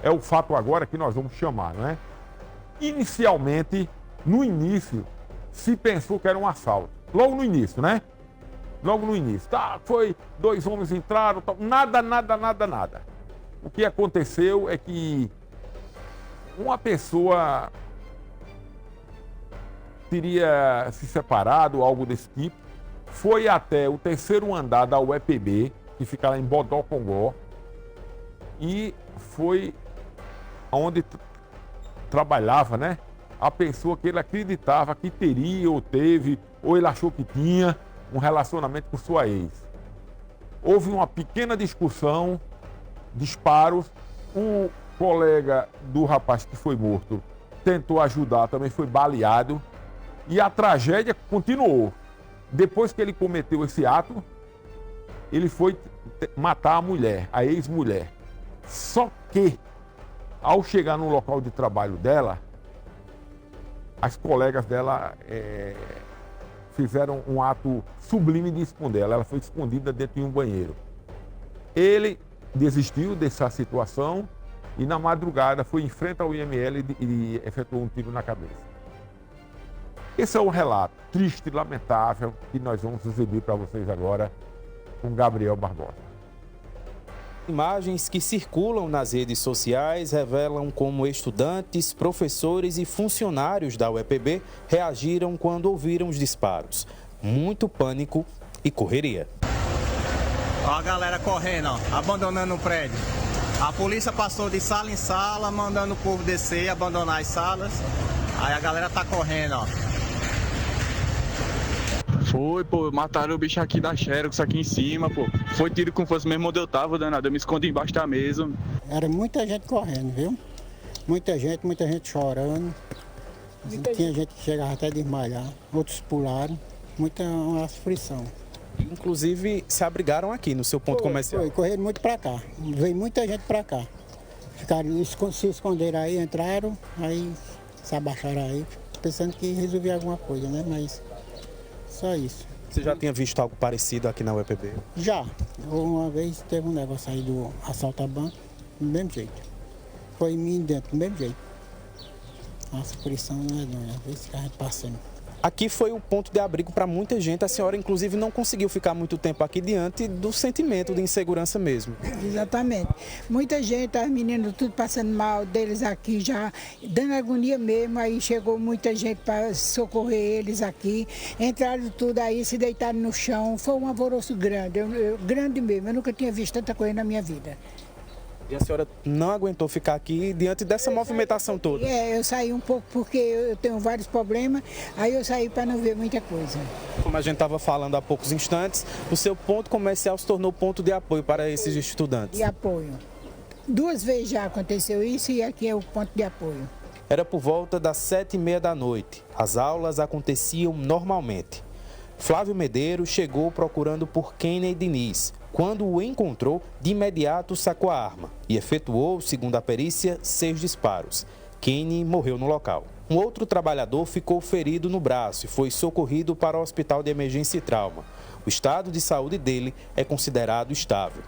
é o fato agora que nós vamos chamar, não é? Inicialmente, no início, se pensou que era um assalto. Logo no início, né? Logo no início. Tá, foi, 2 homens entraram, tal, nada. O que aconteceu é que uma pessoa teria se separado, algo desse tipo, foi até o 3º andar da UEPB, que fica lá em Bodocongó, e foi onde trabalhava, né? A pessoa que ele acreditava que teria ou teve, ou ele achou que tinha um relacionamento com sua ex. Houve uma pequena discussão, disparos, o colega do rapaz que foi morto tentou ajudar, também foi baleado, e a tragédia continuou. Depois que ele cometeu esse ato, ele foi matar a mulher, a ex-mulher. Só que, ao chegar no local de trabalho dela, as colegas dela fizeram um ato sublime de esconder ela. Ela foi escondida dentro de um banheiro. Ele desistiu dessa situação e, na madrugada, foi em frente ao IML e efetuou um tiro na cabeça. Esse é um relato triste e lamentável que nós vamos exibir para vocês agora com Gabriel Barbosa. Imagens que circulam nas redes sociais revelam como estudantes, professores e funcionários da UEPB reagiram quando ouviram os disparos. Muito pânico e correria. Ó a galera correndo, ó, abandonando o prédio. A polícia passou de sala em sala, mandando o povo descer, abandonar as salas. Aí a galera tá correndo, ó. Foi, pô, mataram o bicho aqui da Xerox, aqui em cima, pô. Foi tiro com força mesmo onde eu tava, danado. Eu me escondi embaixo da mesa. Era muita gente correndo, viu? Muita gente chorando. Tinha gente que chegava até a desmaiar. Outros pularam. Muita aflição. Inclusive, se abrigaram aqui no seu ponto comercial. Foi, correram muito pra cá. Veio muita gente pra cá. Ficaram, se esconderam aí, entraram, aí se abaixaram aí, pensando que resolvia alguma coisa, né? Mas só isso. Você já tinha visto algo parecido aqui na UEPB? Já. Uma vez teve um negócio aí do assalto a banco, do mesmo jeito. Foi em mim dentro, do mesmo jeito. Nossa, frição não é não, às vezes fica passando. Aqui foi o ponto de abrigo para muita gente. A senhora, inclusive, não conseguiu ficar muito tempo aqui diante do sentimento de insegurança mesmo. Exatamente. Muita gente, as meninas tudo passando mal, deles aqui já dando agonia mesmo. Aí chegou muita gente para socorrer eles aqui. Entraram tudo aí, se deitaram no chão. Foi um alvoroço grande, grande mesmo. Eu nunca tinha visto tanta coisa na minha vida. E a senhora não aguentou ficar aqui diante dessa movimentação toda? Eu saí um pouco porque eu tenho vários problemas, aí eu saí para não ver muita coisa. Como a gente estava falando há poucos instantes, o seu ponto comercial se tornou ponto de apoio para esses estudantes. De apoio. 2 vezes já aconteceu isso e aqui é o ponto de apoio. Era por volta das 7h30 da noite. As aulas aconteciam normalmente. Flávio Medeiros chegou procurando por Kenny Diniz. Quando o encontrou, de imediato sacou a arma e efetuou, segundo a perícia, 6 disparos. Kenny morreu no local. Um outro trabalhador ficou ferido no braço e foi socorrido para o Hospital de Emergência e Trauma. O estado de saúde dele é considerado estável.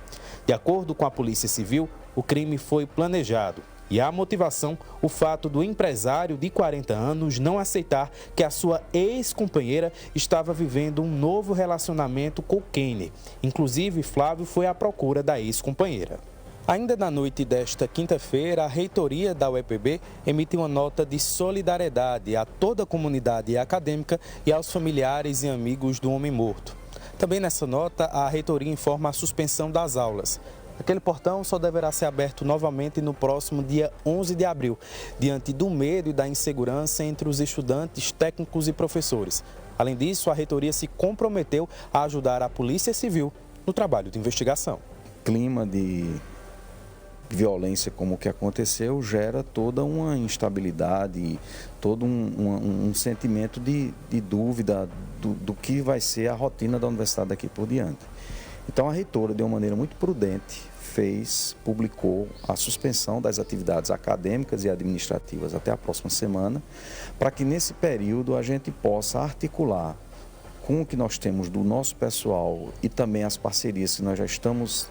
De acordo com a Polícia Civil, o crime foi planejado. E a motivação, o fato do empresário de 40 anos não aceitar que a sua ex-companheira estava vivendo um novo relacionamento com Kenny. Inclusive, Flávio foi à procura da ex-companheira. Ainda na noite desta quinta-feira, a reitoria da UEPB emite uma nota de solidariedade a toda a comunidade acadêmica e aos familiares e amigos do homem morto. Também nessa nota, a reitoria informa a suspensão das aulas. Aquele portão só deverá ser aberto novamente no próximo dia 11 de abril, diante do medo e da insegurança entre os estudantes, técnicos e professores. Além disso, a reitoria se comprometeu a ajudar a Polícia Civil no trabalho de investigação. Clima de violência como o que aconteceu gera toda uma instabilidade, todo um sentimento de dúvida do que vai ser a rotina da universidade daqui por diante. Então a reitora, de uma maneira muito prudente, publicou a suspensão das atividades acadêmicas e administrativas até a próxima semana, para que nesse período a gente possa articular com o que nós temos do nosso pessoal e também as parcerias que nós já estamos,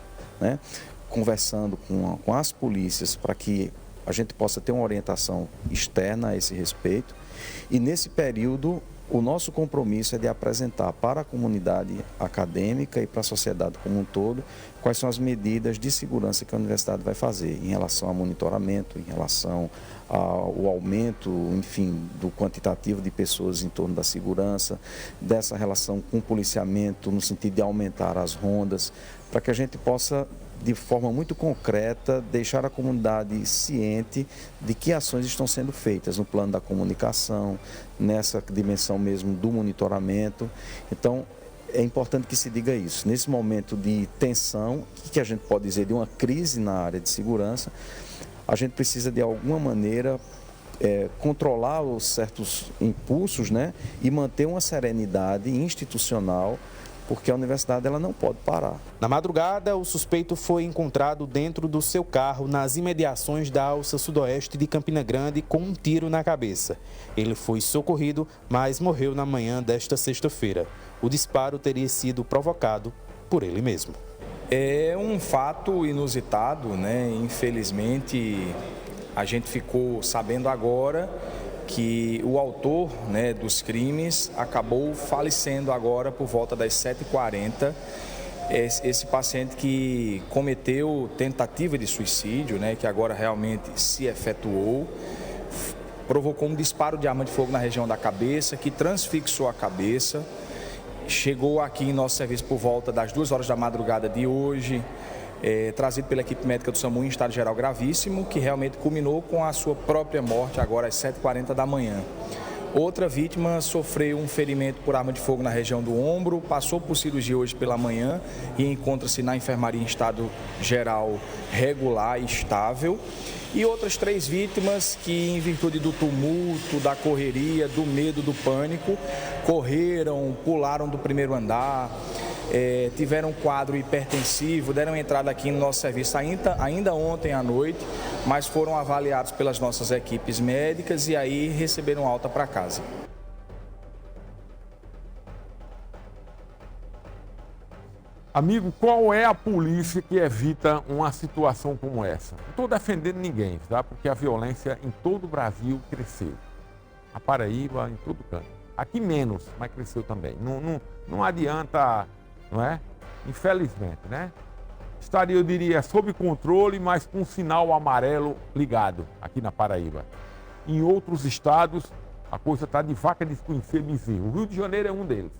conversando com as polícias para que a gente possa ter uma orientação externa a esse respeito. E nesse período, o nosso compromisso é de apresentar para a comunidade acadêmica e para a sociedade como um todo quais são as medidas de segurança que a universidade vai fazer em relação ao monitoramento, em relação ao aumento, enfim, do quantitativo de pessoas em torno da segurança, dessa relação com o policiamento no sentido de aumentar as rondas, para que a gente possa, de forma muito concreta, deixar a comunidade ciente de que ações estão sendo feitas no plano da comunicação, nessa dimensão mesmo do monitoramento. Então, é importante que se diga isso. Nesse momento de tensão, que a gente pode dizer de uma crise na área de segurança, a gente precisa, de alguma maneira, controlar os certos impulsos, né, e manter uma serenidade institucional, porque a universidade ela não pode parar. Na madrugada, o suspeito foi encontrado dentro do seu carro nas imediações da alça sudoeste de Campina Grande com um tiro na cabeça. Ele foi socorrido, mas morreu na manhã desta sexta-feira. O disparo teria sido provocado por ele mesmo. É um fato inusitado, né? Infelizmente, a gente ficou sabendo agora que o autor, né, dos crimes acabou falecendo agora por volta das 7h40. Esse paciente que cometeu tentativa de suicídio, né, que agora realmente se efetuou, provocou um disparo de arma de fogo na região da cabeça, que transfixou a cabeça. Chegou aqui em nosso serviço por volta das 2h da madrugada de hoje, trazido pela equipe médica do SAMU em estado geral gravíssimo, que realmente culminou com a sua própria morte agora às 7h40 da manhã. Outra vítima sofreu um ferimento por arma de fogo na região do ombro, passou por cirurgia hoje pela manhã e encontra-se na enfermaria em estado geral regular e estável. E outras 3 vítimas que, em virtude do tumulto, da correria, do medo, do pânico, correram, pularam do primeiro andar, tiveram um quadro hipertensivo, deram entrada aqui no nosso serviço ainda ontem à noite, mas foram avaliados pelas nossas equipes médicas e aí receberam alta para casa. Amigo, qual é a polícia que evita uma situação como essa? Não estou defendendo ninguém, tá? Porque a violência em todo o Brasil cresceu. A Paraíba, em todo canto. Aqui menos, mas cresceu também. Não adianta, não é? Infelizmente, né? Estaria, eu diria, sob controle, mas com um sinal amarelo ligado aqui na Paraíba. Em outros estados, a coisa está de vaca desconhecer bezerro. O Rio de Janeiro é um deles.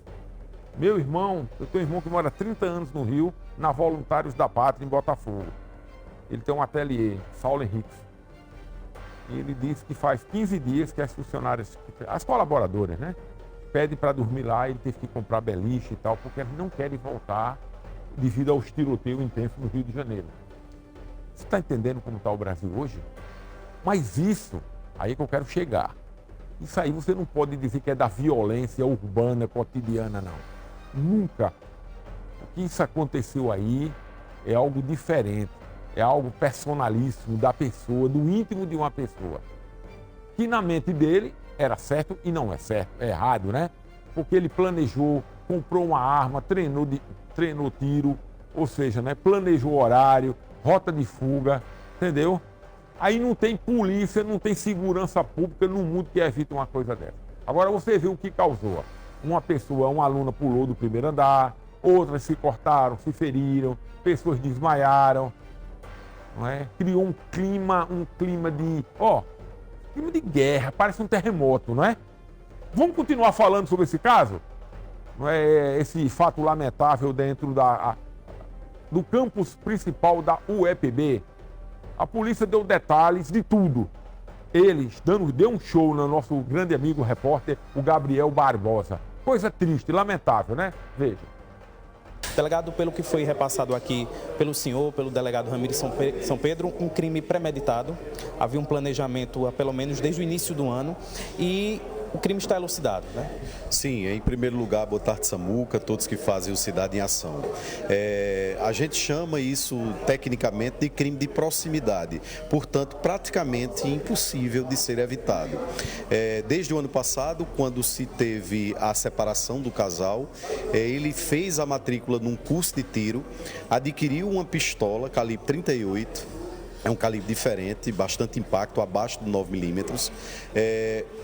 Meu irmão, eu tenho um irmão que mora há 30 anos no Rio, na Voluntários da Pátria, em Botafogo. Ele tem um ateliê, Saulo Henriques. E ele disse que faz 15 dias que as funcionárias, as colaboradoras, né, pedem para dormir lá, ele teve que comprar beliche e tal, porque eles não querem voltar devido aos tiroteios intensos no Rio de Janeiro. Você está entendendo como está o Brasil hoje? Mas isso, aí que eu quero chegar. Isso aí você não pode dizer que é da violência urbana, cotidiana, não. Nunca. O que isso aconteceu aí é algo diferente, é algo personalíssimo da pessoa, do íntimo de uma pessoa. Que na mente dele era certo e não é certo, é errado, né? Porque ele planejou, comprou uma arma, treinou tiro, ou seja, né, planejou horário, rota de fuga, entendeu? Aí não tem polícia, não tem segurança pública no mundo que evite uma coisa dessa. Agora você vê o que causou. Uma aluna pulou do primeiro andar, outras se cortaram, se feriram, pessoas desmaiaram, não é? Criou um clima de guerra, parece um terremoto, não é? Vamos continuar falando sobre esse caso? Não é? Esse fato lamentável dentro do campus principal da UEPB. A polícia deu detalhes de tudo. Eles deu um show no nosso grande amigo repórter, o Gabriel Barbosa. Coisa triste, lamentável, né? Veja. Delegado, pelo que foi repassado aqui pelo senhor, pelo delegado Ramires São Pedro, um crime premeditado. Havia um planejamento, pelo menos desde o início do ano, e o crime está elucidado, né? Sim, em primeiro lugar, boa tarde, Samuca, todos que fazem o Cidade em Ação. A gente chama isso tecnicamente de crime de proximidade, portanto, praticamente impossível de ser evitado. Desde o ano passado, quando se teve a separação do casal, ele fez a matrícula num curso de tiro, adquiriu uma pistola calibre 38. É um calibre diferente, bastante impacto, abaixo de 9 milímetros.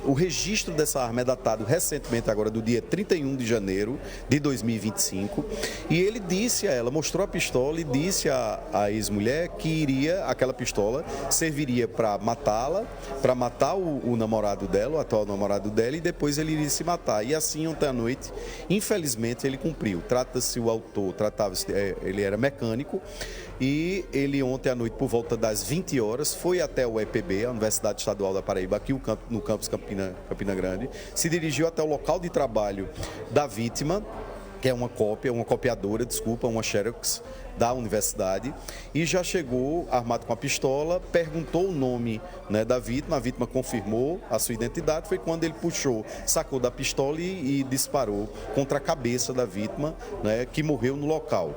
O registro dessa arma é datado recentemente, agora do dia 31 de janeiro de 2025. E ele disse a ela, mostrou a pistola e disse à ex-mulher que aquela pistola serviria para matá-la, para matar o namorado dela, o atual namorado dela, e depois ele iria se matar. E assim, ontem à noite, infelizmente, ele cumpriu. O autor, ele era mecânico, e ele ontem à noite, por volta das 20 horas, foi até o EPB, a Universidade Estadual da Paraíba, aqui no campus Campina Grande, se dirigiu até o local de trabalho da vítima, que é uma copiadora, uma Xerox da universidade, e já chegou armado com a pistola, perguntou o nome, né, da vítima, a vítima confirmou a sua identidade, foi quando ele sacou da pistola e disparou contra a cabeça da vítima, né, que morreu no local.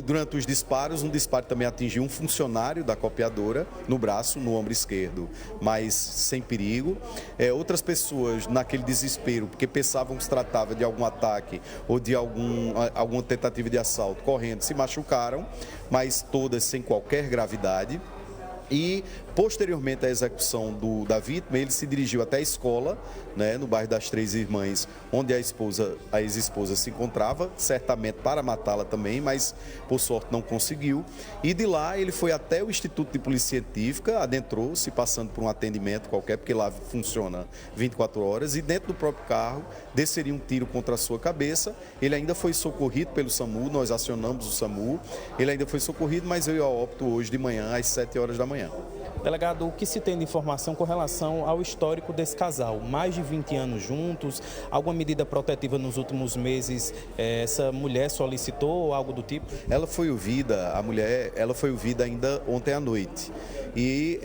Durante os disparos, um disparo também atingiu um funcionário da copiadora no braço, no ombro esquerdo, mas sem perigo. Outras pessoas, naquele desespero, porque pensavam que se tratava de algum ataque ou de alguma tentativa de assalto, correndo, se machucaram, mas todas sem qualquer gravidade. E, posteriormente à execução da vítima, ele se dirigiu até a escola, né, no bairro das Três Irmãs, onde a ex-esposa se encontrava, certamente para matá-la também, mas por sorte não conseguiu. E de lá ele foi até o Instituto de Polícia Científica, adentrou-se, passando por um atendimento qualquer, porque lá funciona 24 horas, e dentro do próprio carro desceria um tiro contra a sua cabeça. Ele ainda foi socorrido pelo SAMU, nós acionamos o SAMU, ele ainda foi socorrido, mas veio a óbito hoje de manhã, às 7 horas da manhã. Delegado, o que se tem de informação com relação ao histórico desse casal? Mais de 20 anos juntos, alguma medida protetiva nos últimos meses essa mulher solicitou, algo do tipo? Ela foi ouvida ainda ontem à noite. E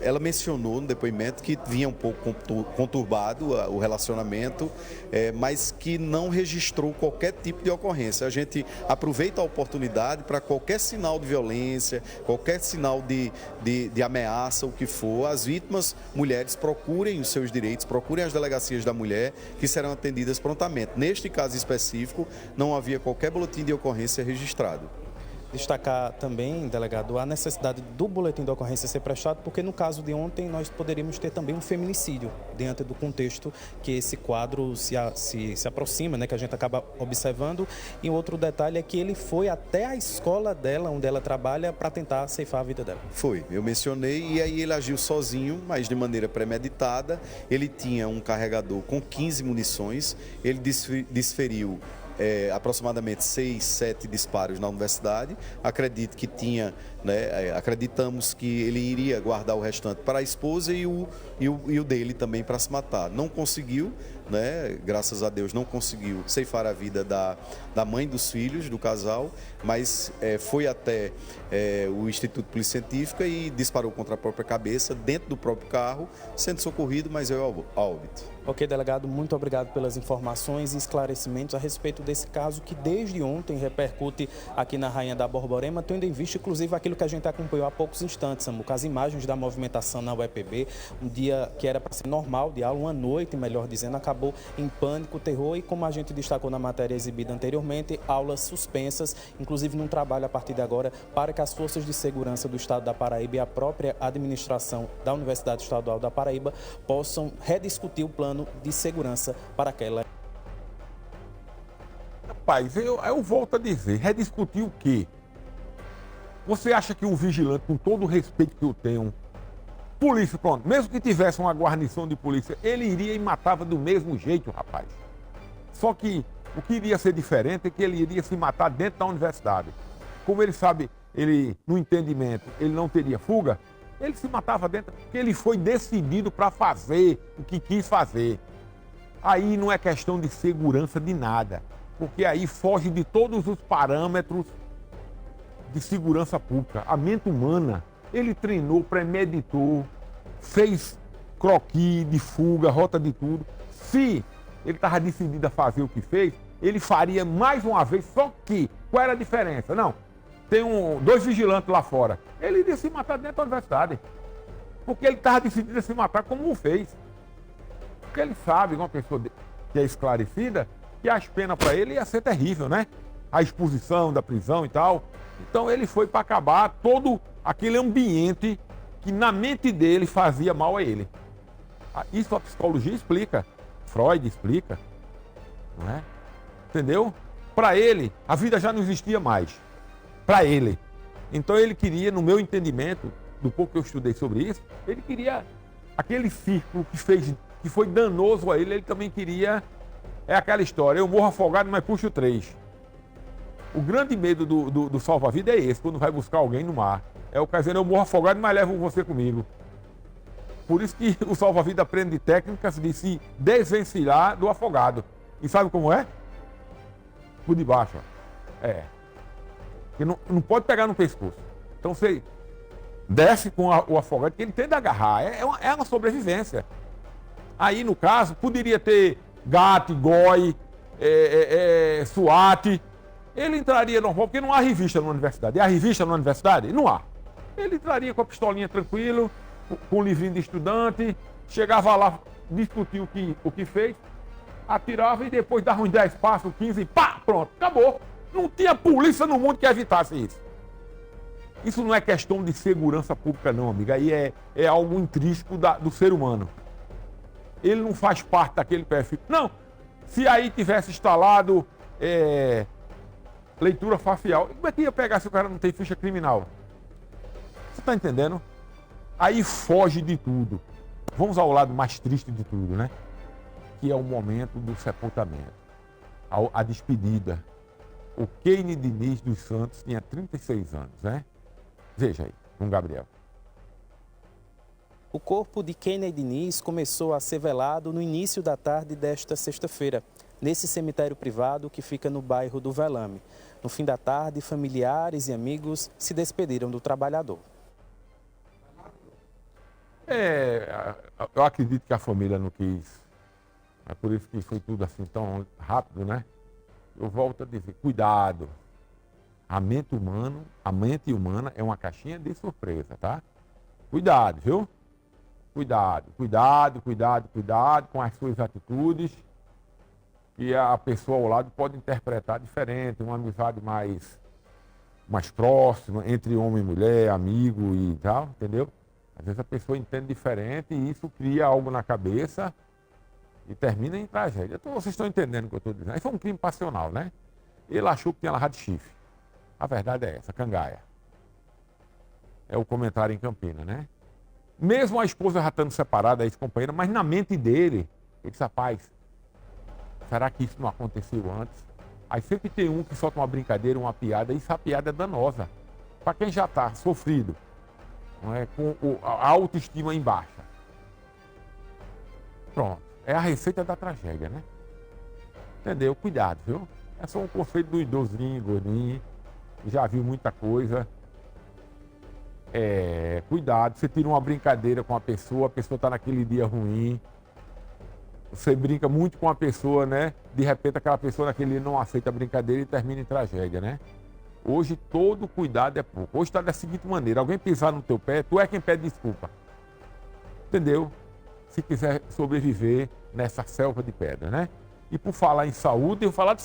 ela mencionou no depoimento que vinha um pouco conturbado o relacionamento, mas que não registrou qualquer tipo de ocorrência. A gente aproveita a oportunidade para qualquer sinal de violência, qualquer sinal de ameaça, o que for, as vítimas, mulheres, procurem os seus direitos, procurem as delegacias da mulher, que serão atendidas prontamente. Neste caso específico, não havia qualquer boletim de ocorrência registrado. Destacar também, delegado, a necessidade do boletim de ocorrência ser prestado, porque no caso de ontem nós poderíamos ter também um feminicídio, dentro do contexto que esse quadro se aproxima, né, que a gente acaba observando. E outro detalhe é que ele foi até a escola dela, onde ela trabalha, para tentar ceifar a vida dela. Foi, eu mencionei, e aí ele agiu sozinho, mas de maneira premeditada. Ele tinha um carregador com 15 munições, ele desferiu aproximadamente 6, 7 disparos na universidade. Acredito que acreditamos que ele iria guardar o restante para a esposa e o dele também para se matar. Não conseguiu, né? Graças a Deus não conseguiu ceifar a vida da mãe dos filhos do casal, mas foi até o Instituto de Polícia Científica e disparou contra a própria cabeça, dentro do próprio carro, sendo socorrido, mas veio a óbito. Ok, delegado, muito obrigado pelas informações e esclarecimentos a respeito desse caso que desde ontem repercute aqui na Rainha da Borborema, tendo em vista inclusive aquilo que a gente acompanhou há poucos instantes, Samuca, as imagens da movimentação na UEPB, um dia que era para ser normal de aula, uma noite, melhor dizendo, acabou em pânico, terror e, como a gente destacou na matéria exibida anteriormente, aulas suspensas, inclusive num trabalho a partir de agora para que as forças de segurança do Estado da Paraíba e a própria administração da Universidade Estadual da Paraíba possam rediscutir o plano de segurança para aquela. Rapaz, eu volto a dizer, rediscutir o quê? Você acha que um vigilante, com todo o respeito que eu tenho, polícia, pronto, mesmo que tivesse uma guarnição de polícia, ele iria e matava do mesmo jeito, rapaz. Só que o que iria ser diferente é que ele iria se matar dentro da universidade. Como ele sabe, no entendimento, ele não teria fuga, ele se matava dentro, porque ele foi decidido para fazer o que quis fazer. Aí não é questão de segurança de nada, porque aí foge de todos os parâmetros de segurança pública. A mente humana, ele treinou, premeditou, fez croquis, de fuga, rota de tudo. Se ele estava decidido a fazer o que fez, ele faria mais uma vez, só que, qual era a diferença? Não, tem dois vigilantes lá fora. Ele iria se matar dentro da universidade. Porque ele estava decidido a se matar como o fez. Porque ele sabe, uma pessoa que é esclarecida, que as penas para ele ia ser terrível, né? A exposição da prisão e tal. Então ele foi para acabar todo aquele ambiente que na mente dele fazia mal a ele. Isso a psicologia explica. Freud explica. Não é? Entendeu? Para ele, a vida já não existia mais. Para ele. Então ele queria, no meu entendimento, do pouco que eu estudei sobre isso, ele queria aquele círculo que foi danoso a ele, ele também queria. É aquela história, eu morro afogado, mas puxo 3. O grande medo do salva-vida é esse, quando vai buscar alguém no mar. É o caso dizendo, eu morro afogado, mas levo você comigo. Por isso que o salva-vida aprende técnicas de se desvencilhar do afogado. E sabe como é? Por debaixo. É. Porque não pode pegar no pescoço. Então você desce com o afogado, que ele tende a agarrar. É uma sobrevivência. Aí, no caso, poderia ter GAT, GOI, SWAT. Ele entraria normal, porque não há revista na universidade. Há revista na universidade? Não há. Ele entraria com a pistolinha tranquilo, com o livrinho de estudante, chegava lá, discutia o que fez, atirava e depois dava uns 10 passos, 15 e pá, pronto, acabou. Não tinha polícia no mundo que evitasse isso. Isso não é questão de segurança pública não, amiga. Aí é algo intrínseco do ser humano. Ele não faz parte daquele perfil. Não, se aí tivesse instalado leitura facial, como é que ia pegar se o cara não tem ficha criminal? Você está entendendo? Aí foge de tudo. Vamos ao lado mais triste de tudo, né? Que é o momento do sepultamento. A despedida. O Kennedy Diniz dos Santos tinha 36 anos, né? Veja aí, com Gabriel. O corpo de Kennedy Diniz começou a ser velado no início da tarde desta sexta-feira, nesse cemitério privado que fica no bairro do Velame. No fim da tarde, familiares e amigos se despediram do trabalhador. Eu acredito que a família não quis. É por isso que foi tudo assim tão rápido, né? Eu volto a dizer, cuidado. A mente humana é uma caixinha de surpresa, tá? Cuidado, viu? Cuidado com as suas atitudes, que a pessoa ao lado pode interpretar diferente, uma amizade mais próxima, entre homem e mulher, amigo e tal, entendeu? Às vezes a pessoa entende diferente e isso cria algo na cabeça e termina em tragédia. Então vocês estão entendendo o que eu estou dizendo. Aí foi um crime passional, né? Ele achou que tinha lavado chifre. A verdade é essa, cangaia. É o comentário em Campina, né? Mesmo a esposa já estando separada, a ex-companheira, mas na mente dele, ele disse, rapaz, será que isso não aconteceu antes? Aí sempre tem um que solta uma brincadeira, uma piada, e essa piada é danosa. Para quem já está sofrido, não é, com a autoestima em baixa. Pronto, é a receita da tragédia, né? Entendeu? Cuidado, viu? É só um conceito do idosinho, gordinho, já viu muita coisa. Cuidado, você tira uma brincadeira com a pessoa está naquele dia ruim, você brinca muito com a pessoa, né? De repente aquela pessoa naquele dia não aceita a brincadeira e termina em tragédia, né? Hoje todo cuidado é pouco. Hoje está da seguinte maneira, alguém pisar no teu pé, tu é quem pede desculpa. Entendeu? Se quiser sobreviver nessa selva de pedra, né? E por falar em saúde, eu vou falar de